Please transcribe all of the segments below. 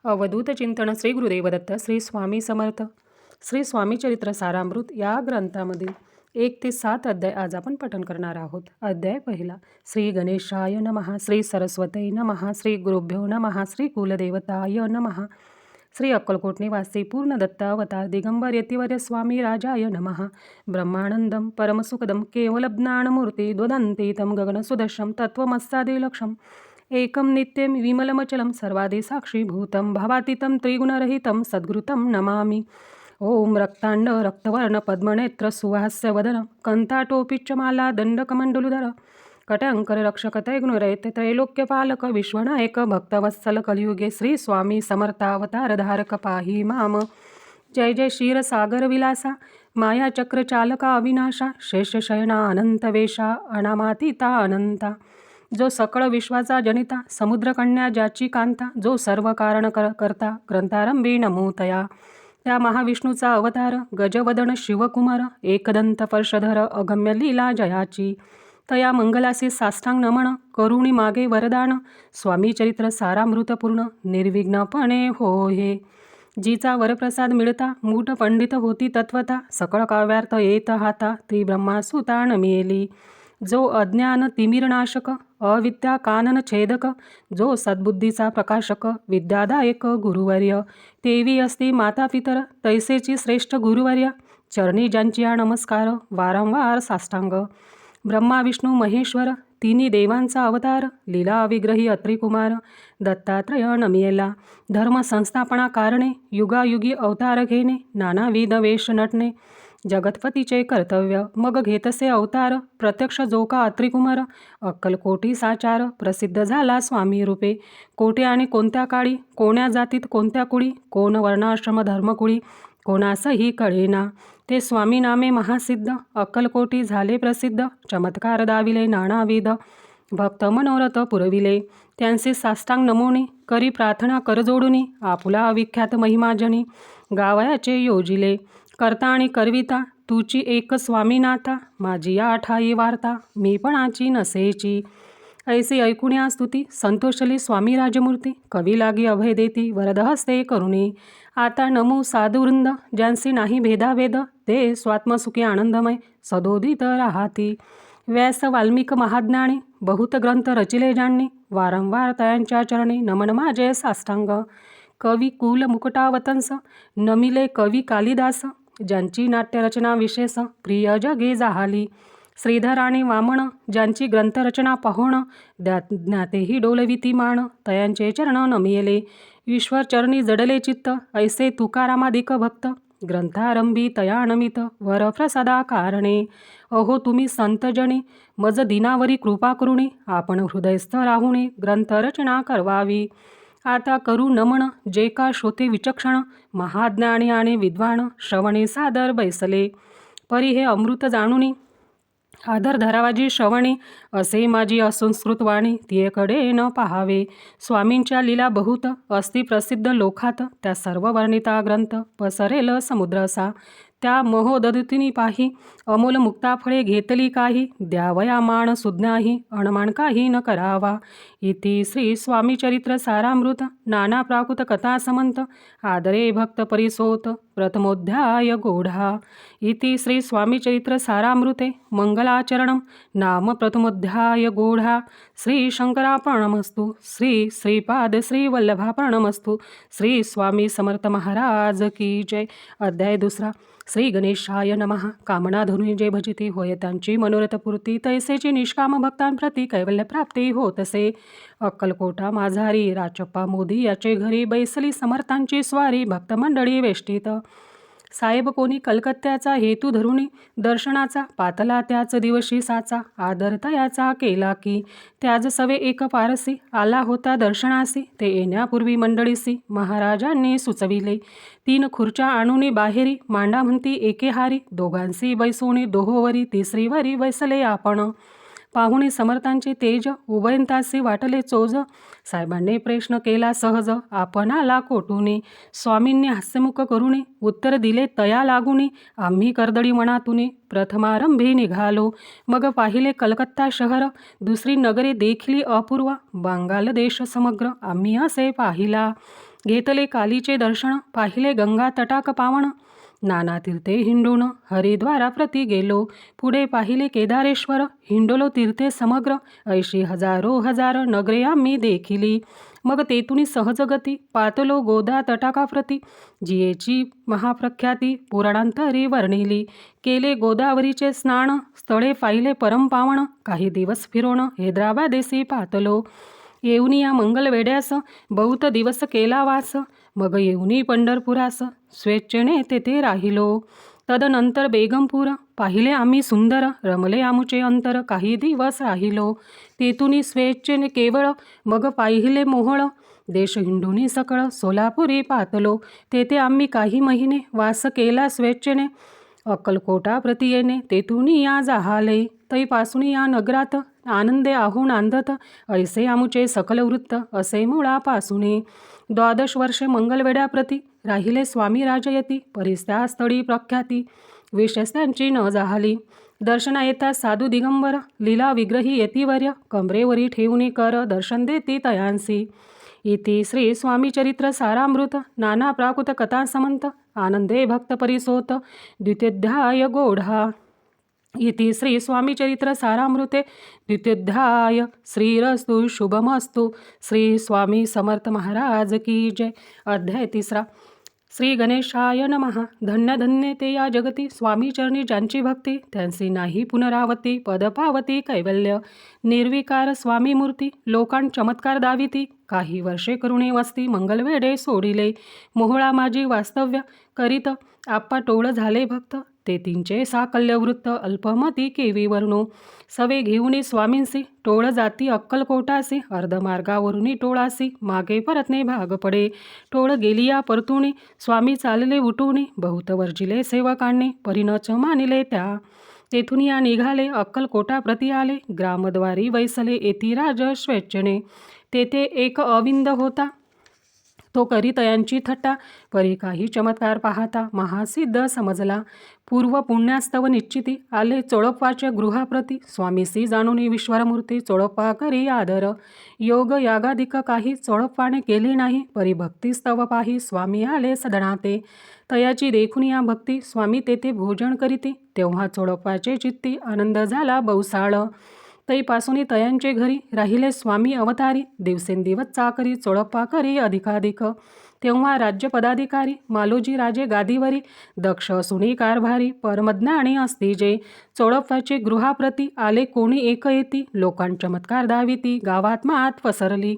अवधूत चिंतन श्री गुरुदेव दत्त श्री स्वामी समर्थ. श्री स्वामी चरित्र सारामृत या ग्रंथामधील 1 ते 7 अध्याय आज आपण पठण करणार आहोत. अध्याय पहिला. श्री गणेशाय नमः. श्री सरस्वती नमः. श्री गुरुभ्यो नमः. श्री कुलदेवताय नमः. श्री अक्कलकोट निवासी पूर्ण दत्तावतार दिगंबर यतिवर्य स्वामी राजाय नमः. ब्रह्मानंदम परमसुखदम केवलज्ञानमूर्ती द्वदंतीतम गगनसुदर्शम तत्वमस्सादिलक्षम एकम नित्यम विमलमचलम सर्वादि साक्षीभूतं भावातीतं त्रिगुणरहितं सद्गुरुतं नमामि. ओम रक्तांड रक्तवर्ण पद्मनेत्र सुहास्य वदन कंताटोपिच्चमाला दंडकमंडलुधर कटंकर रक्षक तैगुणरैत त्रैलोक्यपालक विश्वनायक भक्तवत्सल कलियुगे श्री स्वामी समर्थावतार धारक पाही माम. जय जय क्षीरसागर विलासा माया चक्र चालका अविनाशा शेषशयना अनंतवेशा अनामातीता अनंता. जो सकळ विश्वाचा जनिता समुद्रकन्या ज्याची कांता जो सर्व कारण करता ग्रंथारंभी नमोतया. त्या महाविष्णूचा अवतार गजवदन शिवकुमार एकदंत पर्षधर अगम्य लीला जयाची. तया मंगलासी साष्टांग नमन करुणी मागे वरदान स्वामी चरित्र सारामृतपूर्ण निर्विघ्नपणे हो हे. जीचा वरप्रसाद मिळता मूठ पंडित होती तत्वता सकळ काव्यार्थ येत हाता ती ब्रह्मासुता नमिली. जो अज्ञान तिमिरनाशक अविद्या कानन छेदक जो सद्बुद्धीचा प्रकाशक विद्यादायक गुरुवर्य. तेवी असती माता पितर तैसेची श्रेष्ठ गुरुवर्य चरणी ज्यांची नमस्कार वारंवार साष्टांग. ब्रह्मा विष्णू महेश्वर तिन्ही देवांचा अवतार लीला विग्रही अत्रिकुमार दत्तात्रय नमियेला. धर्म संस्थापना कारणे युगायुगी अवतार घेणे नानाविध वेश नटणे जगतपतीचे कर्तव्य मग घेतसे अवतार प्रत्यक्ष जो का अत्रिकुमार. अक्कलकोटी साचार प्रसिद्ध झाला स्वामी रूपे. कोठे आणि कोणत्या काळी कोण्या जातीत कोणत्या कुळी कोण वर्णाश्रम धर्मकुळी कोणासही कळेना. ते स्वामी नामे महासिद्ध अक्कलकोटी झाले प्रसिद्ध चमत्कार दाविले नानाविध भक्त मनोरथ पुरविले. त्यांचे साष्टांग नमोनी करी प्रार्थना करजोडुनी आपुला विख्यात महिमाजनी गावयाचे योजिले. करता आणि करविता तुची एक स्वामीनाथा माझी या ठाई वार्ता मीपणाची नसेची. ऐसी ऐकुण्या स्तुती संतोषली स्वामी राजमूर्ती कवी लागी अभय देती वरदहस्ते करुणी. आता नमो साधुवृंद ज्यांसी नाही भेदाभेद ते स्वात्मसुखी आनंदमय सदोदित राहाती. व्यास वाल्मिक महाज्ञानी बहुत ग्रंथ रचिले ज्यांनी वारंवार तयांच्या चरणी नमन माझे साष्टांग. कवी कुल मुकुटावतंस नमिले कवी कालिदास ज्यांची नाट्यरचना विशेष प्रिय जगे जाहाली. श्रीधर आणि वामन ज्यांची ग्रंथरचना पाहोण ज्ञातेही डोलविती मान तयांचे चरण नमियेले. ईश्वर चरणी जडले चित्त ऐसे तुकारामादिक भक्त ग्रंथारंभी तया नमित वरप्रसादा कारणे. अहो तुम्ही संतजनी मज दिनावरी कृपा करुणी आपण हृदयस्थ राहुणी ग्रंथरचना करवावी. आता करू नमन जे का श्रोते विचक्षण महाज्ञानी आणि विद्वान श्रवणी सादर बैसले. परी हे अमृत जाणुनी आदर धरावाजी श्रवणी असे माझी असंस्कृत वाणी तियेकडे न पाहावे. स्वामींच्या लीला बहुत अस्ति प्रसिद्ध लोकात त्या सर्व वर्णिता ग्रंथ पसरेल समुद्रसा. त्या महोदधतीनी पाही अमोल मुक्ताफळे घेतली काही द्यावया मान सुज्ञाही अणमान काही न करावा. इति श्री स्वामी चरित्र सारामृत नाना प्राकृत कथा समंत आदरे भक्त परिसोत प्रथमोध्याय गोढा. इति श्री स्वामी चरित्र सारामृते मंगलाचरणम नाम प्रथमोध्याय गोढा. श्री शंकरार्पणमस्तु. श्री श्रीपाद श्री वल्लभार्पणमस्तु. श्री स्वामी समर्थ महाराज की जय. अध्याय दुसरा. श्री गणेशाय नमः. कामना धरून जे भजिती होय त्यांची मनोरथपूर्ती तैसेची निष्काम भक्तांप्रती कैवल्य प्राप्ती होतसे. अक्कलकोटा माझारी राचप्पा मोदी याचे घरी बैसली समर्थांची स्वारी भक्तमंडळी वेष्टीत. साहेब कोणी कलकत्त्याचा हेतू धरुणी दर्शनाचा पातला त्याच दिवशी साचा आदर तयाचा केला की. त्याज सवे एक पारसी आला होता दर्शनासी ते येण्यापूर्वी मंडळीसी महाराजांनी सुचविले. 3 खुर्च्या आणुनी बाहेरी मांडा म्हणती एकेहारी दोघांसी बैसोणी दोहोवरी तिसरीवरी बैसले आपण. पाहुणी समर्थांचे तेज उभयंतासी वाटले चोज. साहेबांनी प्रश्न केला सहज आपणाला कोटुनी. स्वामींनी हास्यमुख करुणी उत्तर दिले तया लागुनी. आम्ही कर्दळी मनातुनी प्रथमारंभी निघालो. मग पाहिले कलकत्ता शहर दुसरी नगरे देखिली अपूर्व. बंगाल देश समग्र आम्ही असे पाहिला. घेतले कालीचे दर्शन, पाहिले गंगा तटाक पावन. नाना तीर्थे हिंडून हरिद्वारा प्रति गेलो, पुढे पाहिले केदारेश्वर. हिंडलो तीर्थे समग्र, ऐशी हजारो हजार नगरे आम्ही देखिली. मग तेथुनी सहजगती, पातलो गोदा तटाकाप्रती. जियेची महाप्रख्याती, पुराणांतरी वर्णिली. केले गोदावरीचे स्नान, स्थळे पाहिले परमपावन. काही दिवस फिरोन हैदराबादेसी पातलो. येऊनी या मंगलवेड्यास, बहुत दिवस केला वास. मग येऊनी पंढरपुरास, स्वेच्छेने तेथे राहिलो. तदनंतर बेगमपूर पाहिले आम्ही सुंदर, रमले आमुचे अंतर. काही दिवस राहिलो तेथुनी स्वेच्छेने केवळ. मग पाहिले मोहळ, देश हिंडुनी सकळ. सोलापुरी पातलो, तेथे आम्ही काही महिने वास केला स्वेच्छेने. अक्कलकोटा प्रति येणे, तेथुनी या जाहाले. तैपासून या नगरात, आनंदे आहो नांदत. ऐसे आमुचे सकल वृत्त, असे मुळापासून. 12 वर्षे मंगलवेड्याप्रती, राहिले स्वामी राजयती. परिस्त्या स्थळी प्रख्याती, विशेष त्यांची न जाहली. दर्शना येता साधू दिगंबर, लीला विग्रही येतिवर्य. कमरेवरी ठेवून कर दर्शन देती तयांसी. इति श्री स्वामीचरित्र सारामृत, नाना प्राकृत कथा समंत. आनंदे भक्त परिसोत, द्वितीयोध्याय गौढा. इति श्री स्वामीचरित्र सारामृते द्वितीयोध्याय. श्रीरस्तु शुभमस्तु. श्री स्वामी समर्थ महाराज की जय. अध्याय 3. श्री गणेशाय नमः. धन्य धन्य ते या जगती, स्वामी चरणी ज्यांची भक्ती. त्यांची नाही पुनरावती, पद पावती कैवल्य. निर्विकार स्वामी मूर्ती, लोकां चमत्कार दाविती. काही वर्षे करुणे वस्ती, मंगलवेडे सोडिले. मोहळा माझी वास्तव्य करीत, आप्पा टोळ झाले भक्त. ते तिंचे साकल्य वृत्त, अल्पमती केवी वर्णो. सवे घेऊनी स्वामींसी, टोळ जाती अक्कलकोटासी. अर्धमार्गावरुनी टोळासी, मागे परतणे भाग पडे. टोळ गेली या परतुनी, स्वामी चालले उठुनी. बहुत वर्जिले सेवकांनी, परिणच मानिले त्या. तेथून या निघाले, अक्कलकोटा प्रति आले. ग्रामद्वारी वैसले, येती राज स्वेच्छेने. तेथे एक अविंद होता, तो करीतयांची थट्टा. परी काही चमत्कार पाहता, महासिद्ध समजला. पूर्व पुण्यास्तव निश्चिती, आले चोळप्पाच्या गृहाप्रती. स्वामीसी जाणून विश्वरमूर्ती, चोळप्पा करी आदर. योग यागादिक काही चोळप्पाने केले नाही. परी भक्तिस्तव पाही, स्वामी आले सदनाते. तयाची देखून या भक्ती, स्वामी तेथे भोजन करीती. तेव्हा चोळप्पाचे चित्ती, आनंद झाला बहुसाळ. तैपासून तयांचे घरी, राहिले स्वामी अवतारी. दिवसेंदिवस चाकरी, चोळप्पा करी अधिकाधिक. तेव्हा राज्यपदाधिकारी, मालोजी राजे गादीवरी. दक्ष सुनी कारभारी, परमज्ञानी असती जे. चोळप्पाचे गृहाप्रती, आले कोणी एक येती. लोकां चमत्कार दाविती, गावात मात पसरली.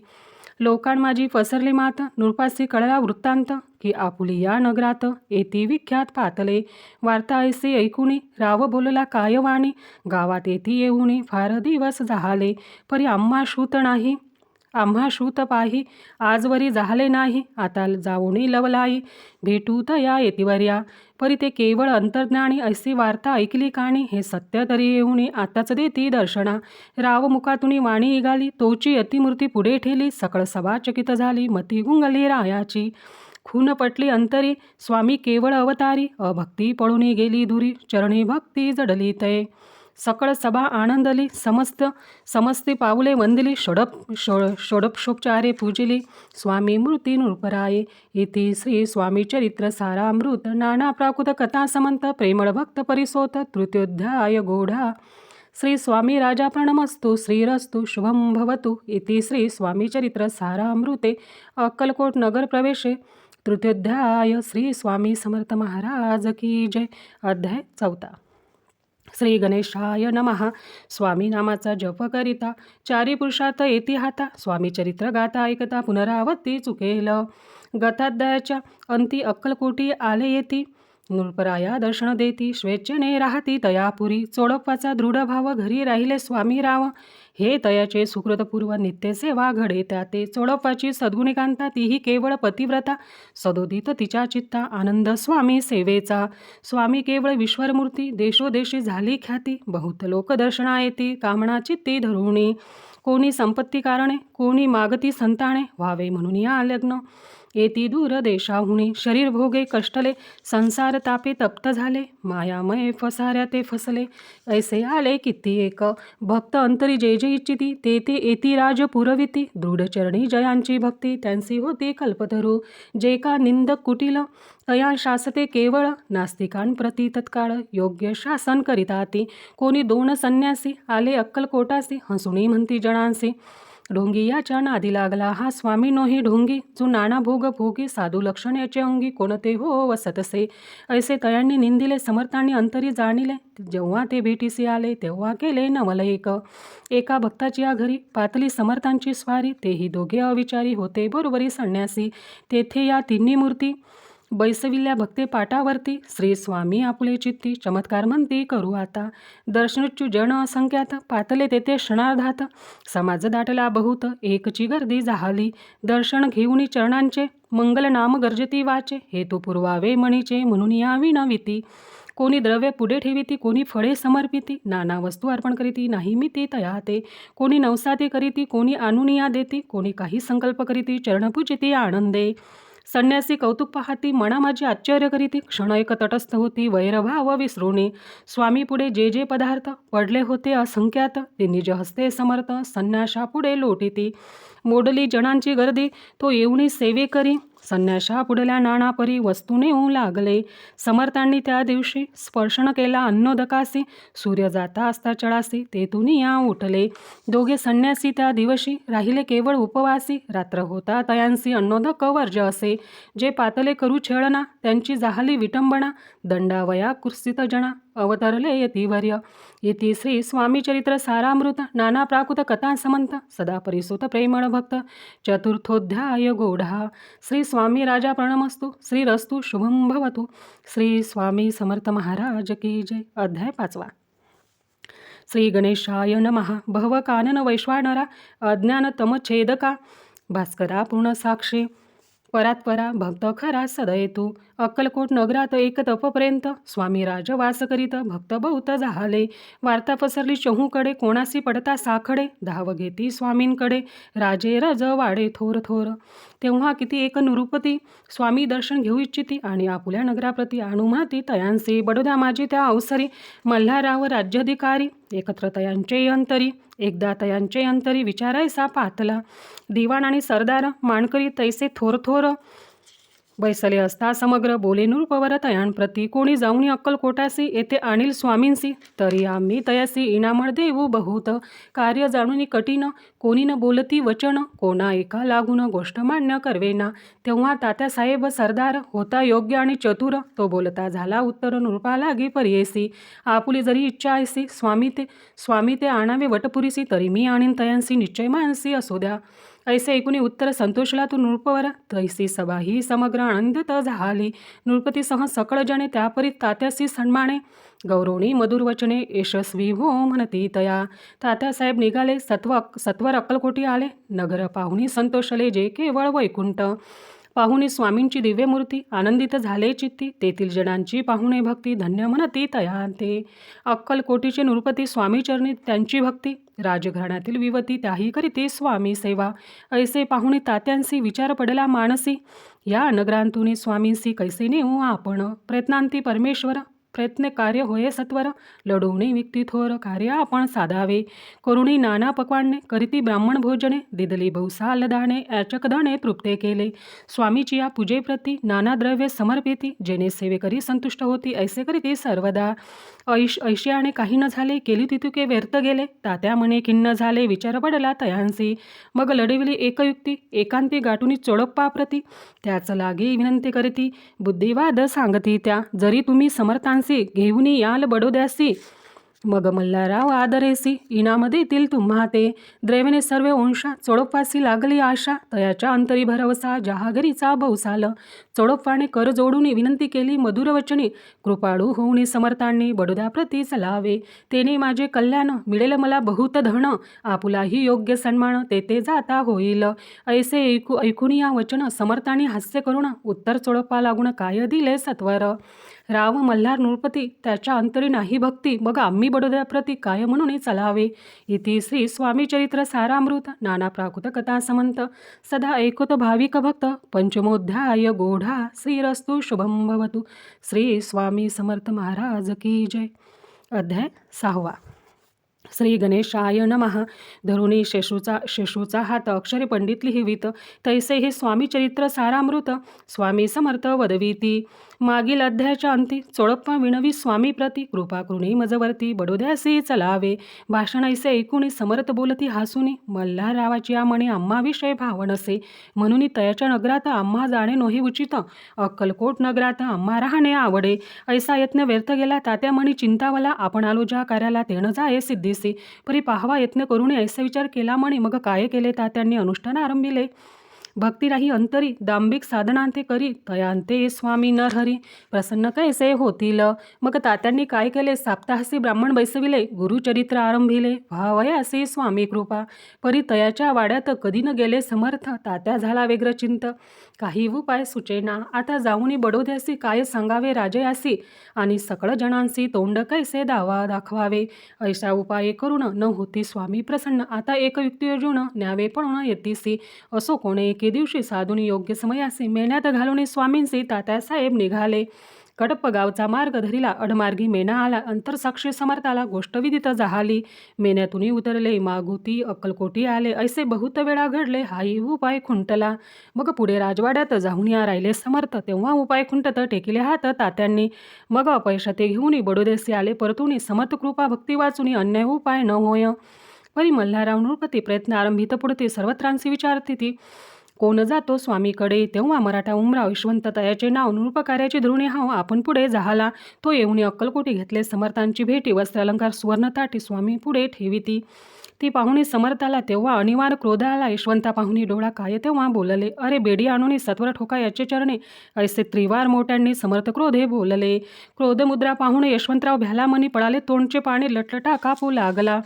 लोकां माझी पसरली मात, नृपासी कळला वृत्तांत. की आपुली या नगरात, येती विख्यात पातले. वार्ता ऐसी ऐकुनी, राव बोलला काय वाणी. गावात येती येऊनी, फार दिवस जाहले. परी आम्हा श्रुत नाही, आम्हा श्रुत पाही. आजवरी जाहले नाही, आता जाऊनी लवलाई. भेटू तया येतिवर्या. परी ते केवळ अंतर्ज्ञानी, ऐसी वार्ता ऐकली काणी. हे सत्य तरी येऊनी, आताच देती दर्शना. राव मुखातुनी वाणी निघाली, तोची अतिमूर्ती पुढे ठेली. सकळ सभा चकित झाली, मती गुंगली रायाची. खून पटली अंतरी, स्वामी केवळ अवतारी. अभक्ती पळून गेली दुरी, चरणी भक्ती जडली तय. सकळ सभा आनंदली, समस्ते पाऊले वंदिली. षोडशोपचारे पूजिली, स्वामी मूर्ती नृपराये. इति श्री स्वामीचरित्र सारामृत, नाना प्राकृत कथा समंत. प्रेमळ भक्त परिसोत, तृतीयोध्याय गौढा. श्री स्वामी राजा प्रणमस्तु. श्रीरस्तु शुभम भवतु. इति श्री स्वामीचरित्र सारामृते अक्कलकोट नगर प्रवेशे तृतीयोध्याय. श्री स्वामी समर्थ महाराज की जय. अध्याय 4. श्री गणेशाय नमः. स्वामी नामाचा जप करिता, चारी पुरुषार्थ येती हाता. स्वामी चरित्र गाता ऐकता, पुनरावृत्ती चुकेल. गताध्यायाच्या अंती अक्कलकोटी आले येती. नृपराया दर्शन देती, स्वेच्छेने राहती तयापुरी. चोळप्पाचा दृढ भाव, घरी राहिले स्वामी राव. हे तयाचे सुकृतपूर्व, नित्यसेवा घडे त्याते. चोळप्पाची सद्गुणिकांता, तीही केवळ पतिव्रता. सदोदित तिच्या चित्ता, आनंद स्वामी सेवेचा. स्वामी केवळ विश्वरमूर्ती, देशोदेशी झाली ख्याती. बहुत लोक दर्शना येती, कामना चित्ती धरुणी. कोणी संपत्ती कारणे, कोणी मागती संताने. व्हावे म्हणून या लग्न. येती दूर देशाहुनी शरीर भोगे कष्टले संसार तापे तप्त झाले मायामय फसाऱ्या ते फसले ऐसे आले किती एक भक्त अंतरी जे जे इच्छिती ते ते येती राज पुरविती दृढचरणी जयांची भक्ती त्यांची होती कल्पतरू जे का निंदक कुटील तया शासते केवळ नास्तिकांप्रती तत्काळ योग्य शासन करिताती कोणी दोन संन्यासी आले अक्कलकोटासी हसुणी म्हणती जणांसी ढोंगी याच्या नादी लागला हा स्वामी नोही ढोंगी जो नाना भोग भोगी साधू लक्षण याचे अंगी कोणते हो वसतसे ऐसे तयांनी निंदिले समर्थांनी अंतरी जाणिले जेव्हा ते भेटीसी आले तेव्हा केले नवल एका भक्ताची या घरी पातली समर्थांची स्वारी तेही दोघे अविचारी होते बरोबरी संन्यासी तेथे या तिन्ही मूर्ती बैसविल्या भक्ते पाटावरती श्री स्वामी आपुले चित्ती चमत्कार म्हणती करू आता दर्शनोच्चू जन असंख्यात पातले तेथे क्षणार्धात समाज दाटला बहुत एकची गर्दी जाहली दर्शन घेऊनी चरणांचे मंगल नाम गर्जती वाचे हेतू पुरवावे मणीचे म्हणून या विनविती कोणी द्रव्य पुढे ठेविती कोणी फळे समर्पिती नाना वस्तू अर्पण करीती नाही मिती तया ते कोणी नवसाते करीती कोणी आणुनिया देती कोणी काही संकल्प करीती चरणपूजिती आनंदे संन्यासी कौतुक पाहती मना माझी आश्चर्य करीती क्षण एक तटस्थ होती वैरभाव विसरूने स्वामी पुढे जे जे पदार्थ पडले होते असंख्यात ते निज हस्ते समर्थ संन्याशा पुढे लोटीती मोडली जणांची गर्दी तो येऊनी सेवे करी संन्याशा पुढल्या नाना परी वस्तू नेऊ लागले समर्थांनी त्या दिवशी स्पर्शन केला अन्नोदकासी सूर्य जाता असता चढासी तेथून या उठले दोघे संन्यासी त्या दिवशी राहिले केवळ उपवासी रात्र होता तयांसी अन्नोदक वर्ज असे जे पातले करू छेळना त्यांची जाहली विटंबना दंडावया कुर्सित जना अवतरले यतीवर्य येती श्री स्वामी चरित्र सारामृत नाना प्राकृत कथा समंत सदा परिसुत प्रेमळ भक्त चतुर्थोध्याय गोढा श्री स्वामी राजा प्रणमस्तु श्री रस्तु शुभम भवतु श्री स्वामी समर्थ महाराज की जय अध्याय 5 श्री गणेशाय नमः भव कानन वैश्वानरा अज्ञान तमछेदका भास्करा पूर्ण साक्षी परात्परा भक्त खरा सदयेतू अक्कलकोट नगरात एक तपपर्यंत स्वामी राज वास करीत भक्त बहुत झाले वार्ता पसरली चहूकडे कोणासी पडता साखडे धाव घेती स्वामींकडे राजे रज वाडे थोर थोर तेव्हा किती एक निरुपती स्वामी दर्शन घेऊ इच्छिती आणि आपुल्या नगराप्रती अनुमाती तयांसी बडोद्या माझी त्या अवसरी मल्हाराव राज्याधिकारी एकत्र तयांचे अंतरी एकदा तयांचे अंतरी विचारायचा पातला दिवाण आणि सरदार माणकरी तैसे थोर थोर बैसले असता समग्र बोले नृपवर तयांप्रती कोणी जाऊनी अक्कलकोटासी येथे आणील स्वामींसी तरी आम्ही तयासी इनामळ देऊ बहुत कार्य जाणून कठीण कोणी न बोलती वचन कोणा एका लागून गोष्ट मान्य करवेना तेव्हा तात्यासाहेब सरदार होता योग्य आणि चतुर तो बोलता झाला उत्तर नृपा लागी पर्येसी आपुली जरी इच्छा ऐसी स्वामी ते आणावे वटपुरीसी तरी मी आणीन तयांसी निश्चय मानसी असू द्या ऐसे ऐकून उत्तर संतोषला तो नृपवर तैसी सभा ही समग्र आनंदित झाली नृपतीसह सकळ जणे त्यापरी तात्यासी सन्माने गौरवणी मधुर वचने यशस्वी हो म्हणती तया तात्यासाहेब निघाले सत्वर अक्कलकोटी आले नगर पाहुणी संतोषले जे केवळ वैकुंठ पाहुणी स्वामींची दिव्यमूर्ती आनंदित झाले चित्ती तेथील जणांची पाहुणे भक्ती धन्य म्हणती तया ते अक्कलकोटीचे नृपती स्वामीचरणी त्यांची भक्ती राजघराण्यातील विवती त्याही करीती स्वामी सेवा ऐसे पाहुणे तात्यांसी विचार पडला मानसी या नगरांतून स्वामींसी कैसे नेऊ आपण प्रयत्नांती परमेश्वर प्रयत्न कार्य होये सत्वर लढवणे विक्ती थोर कार्य आपण साधावे करुणी नाना पक्वाने करीती ब्राह्मण भोजने दिदली बहुसाल दाणे याचक दाणे तृप्ते केले स्वामीची या पूजेप्रती नाना द्रव्ये समर्पिती जेणे सेवेकरी संतुष्ट होती ऐसे करीती सर्वदा ऐशियाने काही न झाले केली तितुके व्यर्थ गेले तात्या म्हणे खिन्न झाले विचार पडला तयांसी मग लढविली एकयुक्ती एकांती गाठुनी चोडप्पा प्रती त्याच लागी विनंती करीती बुद्धिवाद सांगती त्या जरी तुम्ही समर्थांसी घेऊनी याल बडोद्यासी मग मल्हाराव आदरेसी इनाम देतील तुम्हा ते द्रैवने सर्व अंशा चोडप्पासी लागली आशा तयाच्या अंतरी भरवसा जहागरीचा बहुसाल चोडप्पाने कर जोडून विनंती केली मधुरवचनी कृपाळू होऊनी समर्थांनी बडोद्याप्रती चलावे तेने माझे कल्याण मिळेल मला बहुत धन आपुलाही योग्य सन्मान तेथे जाता होईल ऐसे ऐकून या वचन समर्थांनी हास्य करून उत्तर चोडप्पा लागून काय दिले सत्वर राव मल्हार नृपती त्याच्या अंतरी नाही भक्ती, मग आम्ही बडोद्याप्रती काय म्हणून चलावे. इति श्री स्वामी चरित्र सारामृत नाना प्राकृत कथा समंत सदा ऐकत भाविक भक्त. पंचमोध्याय गोढा. श्रीरस्तु शुभम भवतु. श्री स्वामी समर्थ महाराज की जय. अध्याय 6. श्री गणेशाय नमः. धरुणी शेषूचा हात अक्षरे पंडित लिहिवित, तैसे हे स्वामी चरित्र सारामृत स्वामी समर्थ वदविती. मागील अध्यायाच्या अंती चोळप्पा विणवी स्वामी प्रती, कृपा कृणी मजवरती बडोद्यासी चलावे. भाषण ऐसे ऐकुनी समर्थ बोलती हासुनी, मल्हाररावाची म्हणे आम्हा विषय भावनसे, म्हणून तयाच्या नगरात आम्हा जाणे नोही उचित, अक्कलकोट नगरात आम्हा राहणे आवडे. ऐसा यत्न व्यर्थ गेला तात्या म्हणी चिंतावला, आपण आलो ज्या कार्याला तेण जाये सिद्धीसी. परी पाहवा यत्न करूने ऐसा विचार केला म्हणे, मग काय केले तात्यांनी अनुष्ठान आरंभिले. भक्ती राही अंतरी दांभिक साधनांते करी, तयांते स्वामी नरहरी प्रसन्न कैसे होतील. मग तात्यांनी काय केले, साप्ताहसी ब्राह्मण बैसविले, गुरुचरित्र आरंभिले, व्हावयासी स्वामी कृपा. परी तयाच्या वाड्यात कधी न गेले समर्थ, तात्या झाला व्यग्र चिंत, काही उपाय सुचेना. आता जाऊनी बडोद्यासी काय सांगावे राजयासी, आणि सकळ जणांसी तोंड कैसे दाखवावे. ऐसा उपाय करून न होती स्वामी प्रसन्न, आता एक युक्ती योजून न्यावे पळून येतीसी. असो कोणे एके दिवशी साधून योग्य समयासी, मेण्यात घालून स्वामींसी तात्यासाहेब निघाले. कडप्प गावचा मार्ग धरिला, अडमार्गी मेणा आला, अंतरसाक्षी समर्थाला गोष्ट विदित जाहाली. मेण्यातून उतरले, मागुती अक्कलकोटी आले, ऐसे बहुत वेळा घडले, हाही उपाय खुंटला. मग पुढे राजवाड्यात जाऊन या राहिले समर्थ, तेव्हा उपाय खुंटत टेकिले हात तात्यांनी. मग अपयश ते घेऊन बडोदेसी आले परतुनी, समर्थ कृपा भक्ती वाचुनी अन्याय उपाय न होय. परी मल्हारराव नृपती प्रयत्न आरंभित पुढते सर्वत्रांसी विचारती ती, कोण जातो स्वामीकडे. तेव्हा मराठा उमराव यशवंत तयाचे नाव नृपकार्याची धृणी हाव आपण पुढे जाहाला. तो येऊन अक्कलकोटी घेतले समर्थांची भेटी, वस्त्रालंकार सुवर्ण ताटी स्वामी पुढे ठेविती. ती पाहुणी समर्थाला तेव्हा अनिवार क्रोध आला. यशवंता पाहुणी डोळा काय तेव्हा बोलले, अरे बेडी आणून सत्वर ठोका याचे चरणे. ऐसे त्रिवार मोठ्यांनी समर्थ क्रोधे बोलले. क्रोधमुद्रा पाहुणे यशवंतराव भ्याला मनी पळाले, तोंडचे पाणी लटलटा कापू लागला.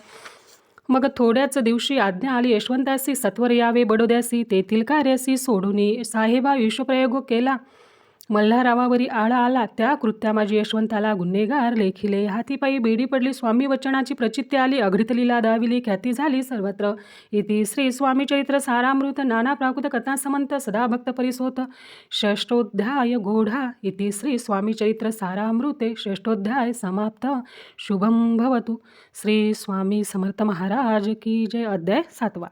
मग थोड्याच दिवशी आज्ञा आली यशवंतासी, सत्वर यावे बडोद्यासी, तेथील कार्यासी सोडूनी. साहेबा विषप्रयोग केला, मल्हाररावावरी आळा आला, त्या कृत्या माझी यशवंताला गुन्हेगार लेखिले. हातीपायी बेडी पडली, स्वामी वचनाची प्रचिती आली, अघृत लीला दाविली, ख्याती झाली सर्वत्र. इति श्री स्वामी चरित्र सारामृत नाना प्राकृत कथा समंत सदा भक्त परिसोत. षष्ठोध्याय गोढा. इति श्री स्वामी चरित्र सारामृते षष्ठोध्याय समाप्त. शुभम भवतु. श्री स्वामी समर्थ महाराज की जय. अध्याय 7.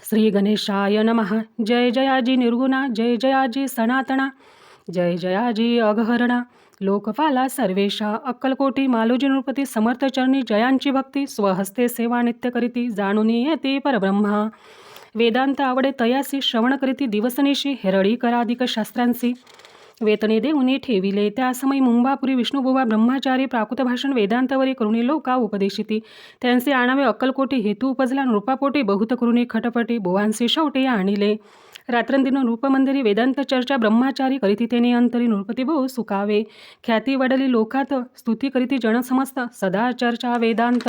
श्री गणेशाय नमः. जय जयाजी निर्गुणा, जय जयाजी सनातना, जय जयाजी अघहरणा, लोकपाला सर्वेशा. अक्कलकोटी मालोजी नृपती समर्थ चरणी जयांची भक्ती, स्वहस्ते सेवा नित्य करीती, जाणूनी येते परब्रह्मा. वेदांत आवडे तयासी, श्रवण करीती दिवसनिशी, हेरळी कराधिक शास्त्रांसी. वेतने देऊनी ठेविले, त्या समय मुंबापुरी विष्णुबुवा ब्रह्मचारी प्राकृत भाषण वेदांतवरी करुणी लोका उपदेशिती. त्यांचे आणावे अक्कलकोटी, हेतू उपजला नृपापोटी, बहुत करुणी खटपटी, बुवांसी शेवटी आणिले. रात्रंदिन नृपमंदिरी वेदांत चर्चा, ब्रह्मचारी करीती तेने अंतरी नृपती भाऊ सुकावे. ख्याती वडली लोकात, स्तुती करीती जन समस्त, सदा चर्चा वेदांत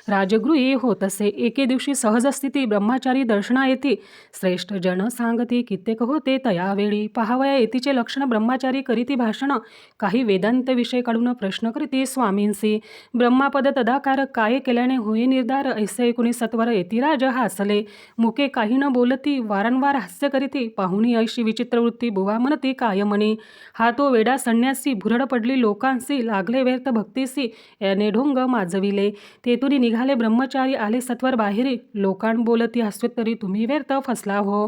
राजगृही होतसे. एके दिवशी सहज स्थिती, ब्रह्मचारी दर्शना येती, श्रेष्ठ जन सांगती, कित्येक होते तयावेळी. पाहावया येतीचे लक्षण, ब्रह्मचारी करीती भाषण, काही वेदांत विषय काढून प्रश्न करीती स्वामींसी. ब्रह्मापद तदाकार, काय केल्याने होय निर्धार, ऐसे ऐकुनी सत्वर येतिराज हासले. मुके काही न बोलती, वारंवार हास्य करीती, पाहुणी ऐशी विचित्र वृत्ती, बुवा म्हणती काय म्हणे. हा तो वेडा संन्यासी, भुरड पडली लोकांसी, लागले व्यर्थ भक्तीसी, याने ढोंग माजविले. तेथून निघाले ब्रह्मचारी, आले सत्वर बाहेरी, लोकांड बोलती हास्योत्तरी, तुम्ही व्यर्थ फसला हो.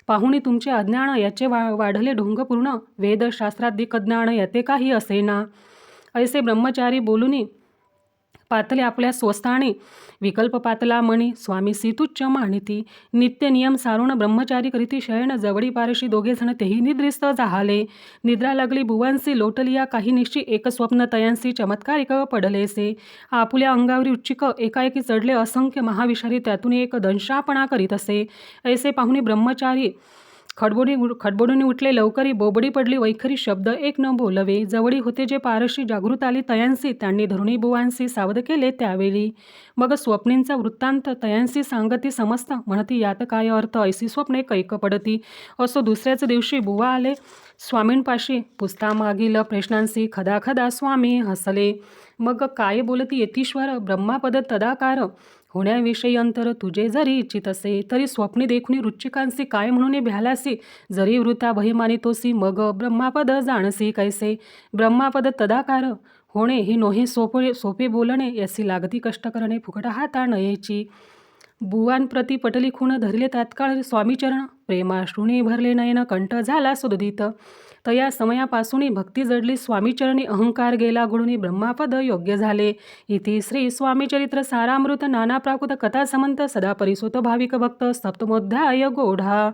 पाहुणी तुमचे अज्ञान, याचे वाढले ढोंग पूर्ण, वेदशास्त्राधिक ज्ञान याते काही असेना. ऐसे ब्रह्मचारी बोलुनी पातले आपल्या स्वस्ताने, विकल्प पातला मणी, स्वामी तुच्छ मानिती. नित्य नियम सारून ब्रह्मचारी करीती शयन, जवळी पारशी दोघे जण तेही निद्रिस्त जाहाले. निद्रा लागली बुवांसी, लोटलिया काही निश्ची, एक स्वप्न तयांसी चमत्कारिक पडलेसे. आपुल्या अंगावरी उच्चिक, एकाएकी चढले असंख्य महाविषारी, त्यातून एक दंशापणा करीत असे. ऐसे पाहुणी ब्रह्मचारी खडबडून उठले लवकरी, बोबडी पडली वैखरी, शब्द एक न बोलवे. जवळी होते जे पारशी, जागृत आली तयांसी, त्यांनी धरुणी बुवांसी सावध केले त्यावेळी. मग स्वप्नींचा वृत्तांत तयांसी सांगती समस्त, म्हणती यात काय अर्थ, ऐसी स्वप्ने कैक पडती. असो दुसऱ्याच दिवशी बुवा आले स्वामींपाशी पुसता मागील प्रश्नांशी खदाखदा स्वामी हसले. मग काय बोलती येतीश्वर ब्रह्मापद तदाकार. होण्याविषयी अंतर तुझे जरी इच्छित असे, तरी स्वप्नी देखुनी रुचिकांसी काय म्हणून भ्यालासी. जरी वृता भय मानितोसी, मग ब्रह्मापद जाणसी कैसे. ब्रह्मापद तदाकार होणे ही नोहे सोपे बोलणे. यसी लागती कष्ट करणे, फुकट हाता नयेची. बुवांप्रती पटली खूण धरले तात्काळ स्वामीचरण. प्रेमाश्रुणी भरले नयन, कंठ झाला सुदुदित. तया समयापासून भक्ती जडली स्वामीचरणी, अहंकार गेला गुळूनी, ब्रह्मापद योग्य झाले. इति श्री स्वामीचरित्र सारामृत नाना प्राकृत कथा समंत सदा परिसुत भाविक भक्त सप्तमोध्याय गोढा.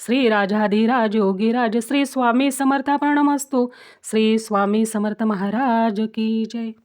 श्री राजाधिराज योगीराज श्री स्वामी समर्थ प्रणमस्तु. श्री स्वामी समर्थ महाराज की जय.